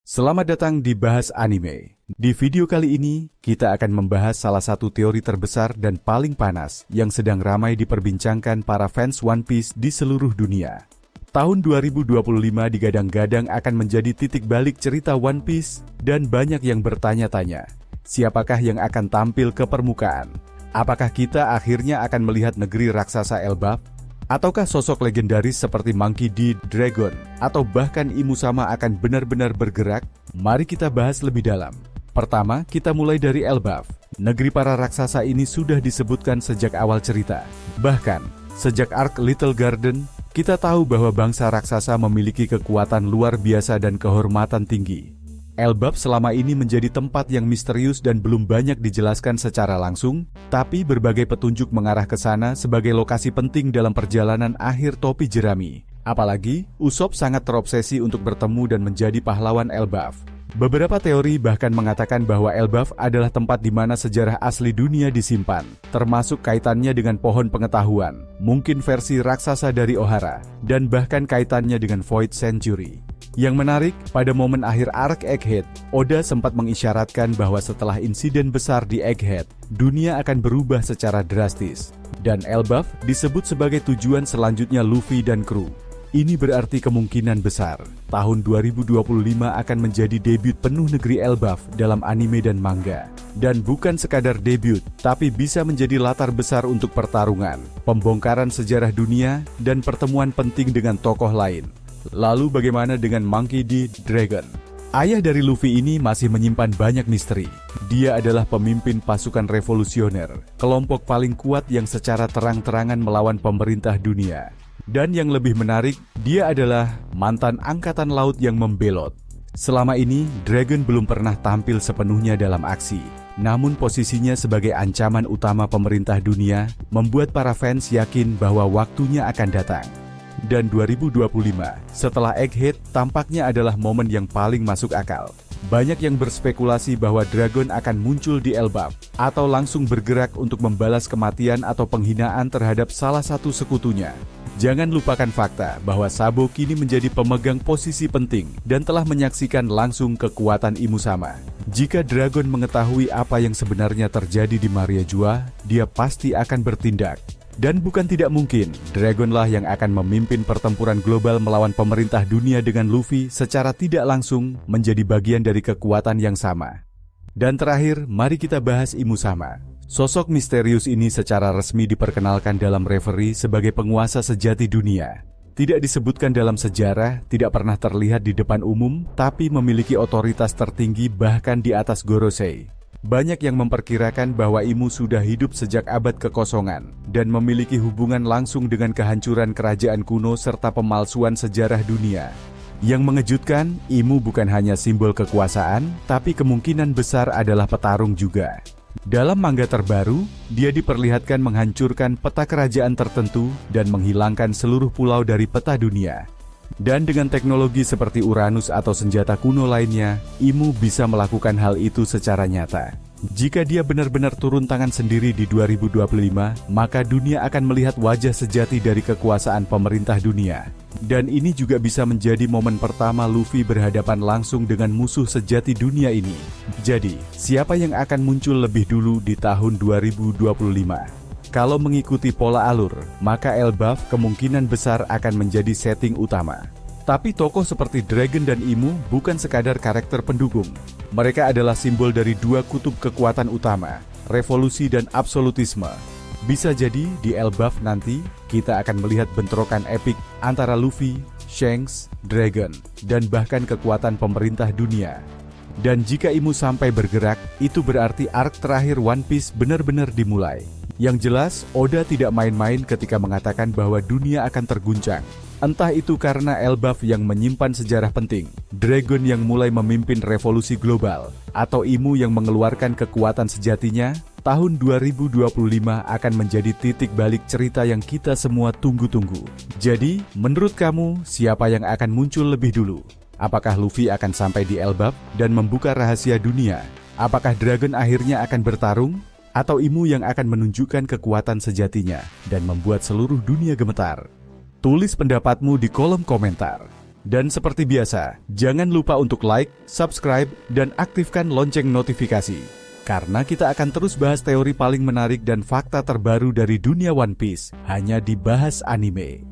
Selamat datang di Bahas Anime. Di video kali ini, kita akan membahas salah satu teori terbesar dan paling panas yang sedang ramai diperbincangkan para fans One Piece di seluruh dunia. Tahun 2025 digadang-gadang akan menjadi titik balik cerita One Piece dan banyak yang bertanya-tanya, siapakah yang akan tampil ke permukaan? Apakah kita akhirnya akan melihat negeri raksasa Elbaf? Ataukah sosok legendaris seperti Monkey D. Dragon atau bahkan Imu Sama akan benar-benar bergerak? Mari kita bahas lebih dalam. Pertama, kita mulai dari Elbaf. Negeri para raksasa ini sudah disebutkan sejak awal cerita. Bahkan, sejak arc Little Garden, kita tahu bahwa bangsa raksasa memiliki kekuatan luar biasa dan kehormatan tinggi. Elbaf selama ini menjadi tempat yang misterius dan belum banyak dijelaskan secara langsung, tapi berbagai petunjuk mengarah ke sana sebagai lokasi penting dalam perjalanan akhir topi jerami. Apalagi, Usopp sangat terobsesi untuk bertemu dan menjadi pahlawan Elbaf. Beberapa teori bahkan mengatakan bahwa Elbaf adalah tempat di mana sejarah asli dunia disimpan, termasuk kaitannya dengan pohon pengetahuan, mungkin versi raksasa dari Ohara, dan bahkan kaitannya dengan Void Century. Yang menarik, pada momen akhir arc Egghead, Oda sempat mengisyaratkan bahwa setelah insiden besar di Egghead, dunia akan berubah secara drastis. Dan Elbaf disebut sebagai tujuan selanjutnya Luffy dan kru. Ini berarti kemungkinan besar, tahun 2025 akan menjadi debut penuh negeri Elbaf dalam anime dan manga. Dan bukan sekadar debut, tapi bisa menjadi latar besar untuk pertarungan, pembongkaran sejarah dunia, dan pertemuan penting dengan tokoh lain. Lalu bagaimana dengan Monkey D. Dragon? Ayah dari Luffy ini masih menyimpan banyak misteri. Dia adalah pemimpin pasukan revolusioner, kelompok paling kuat yang secara terang-terangan melawan pemerintah dunia. Dan yang lebih menarik, dia adalah mantan angkatan laut yang membelot. Selama ini, Dragon belum pernah tampil sepenuhnya dalam aksi. Namun posisinya sebagai ancaman utama pemerintah dunia, membuat para fans yakin bahwa waktunya akan datang. Dan 2025, setelah Egghead, tampaknya adalah momen yang paling masuk akal. Banyak yang berspekulasi bahwa Dragon akan muncul di Elbaf, atau langsung bergerak untuk membalas kematian atau penghinaan terhadap salah satu sekutunya. Jangan lupakan fakta bahwa Sabo kini menjadi pemegang posisi penting dan telah menyaksikan langsung kekuatan Imu Sama. Jika Dragon mengetahui apa yang sebenarnya terjadi di Maria Jua, dia pasti akan bertindak. Dan bukan tidak mungkin, Dragonlah yang akan memimpin pertempuran global melawan pemerintah dunia dengan Luffy secara tidak langsung menjadi bagian dari kekuatan yang sama. Dan terakhir, mari kita bahas Imu Sama. Sosok misterius ini secara resmi diperkenalkan dalam Reverie sebagai penguasa sejati dunia. Tidak disebutkan dalam sejarah, tidak pernah terlihat di depan umum, tapi memiliki otoritas tertinggi bahkan di atas Gorosei. Banyak yang memperkirakan bahwa Imu sudah hidup sejak abad kekosongan dan memiliki hubungan langsung dengan kehancuran kerajaan kuno serta pemalsuan sejarah dunia. Yang mengejutkan, Imu bukan hanya simbol kekuasaan, tapi kemungkinan besar adalah petarung juga. Dalam manga terbaru, dia diperlihatkan menghancurkan peta kerajaan tertentu dan menghilangkan seluruh pulau dari peta dunia. Dan dengan teknologi seperti Uranus atau senjata kuno lainnya, Imu bisa melakukan hal itu secara nyata. Jika dia benar-benar turun tangan sendiri di 2025, maka dunia akan melihat wajah sejati dari kekuasaan pemerintah dunia. Dan ini juga bisa menjadi momen pertama Luffy berhadapan langsung dengan musuh sejati dunia ini. Jadi, siapa yang akan muncul lebih dulu di tahun 2025? Kalau mengikuti pola alur, maka Elbaf kemungkinan besar akan menjadi setting utama. Tapi tokoh seperti Dragon dan Imu bukan sekadar karakter pendukung. Mereka adalah simbol dari dua kutub kekuatan utama, revolusi dan absolutisme. Bisa jadi di Elbaf nanti, kita akan melihat bentrokan epik antara Luffy, Shanks, Dragon, dan bahkan kekuatan pemerintah dunia. Dan jika Imu sampai bergerak, itu berarti arc terakhir One Piece benar-benar dimulai. Yang jelas, Oda tidak main-main ketika mengatakan bahwa dunia akan terguncang. Entah itu karena Elbaf yang menyimpan sejarah penting, Dragon yang mulai memimpin revolusi global, atau Imu yang mengeluarkan kekuatan sejatinya, tahun 2025 akan menjadi titik balik cerita yang kita semua tunggu-tunggu. Jadi, menurut kamu, siapa yang akan muncul lebih dulu? Apakah Luffy akan sampai di Elbaf dan membuka rahasia dunia? Apakah Dragon akhirnya akan bertarung? Atau Imu yang akan menunjukkan kekuatan sejatinya dan membuat seluruh dunia gemetar? Tulis pendapatmu di kolom komentar. Dan seperti biasa, jangan lupa untuk like, subscribe, dan aktifkan lonceng notifikasi. Karena kita akan terus bahas teori paling menarik dan fakta terbaru dari dunia One Piece, hanya di Bahas Anime.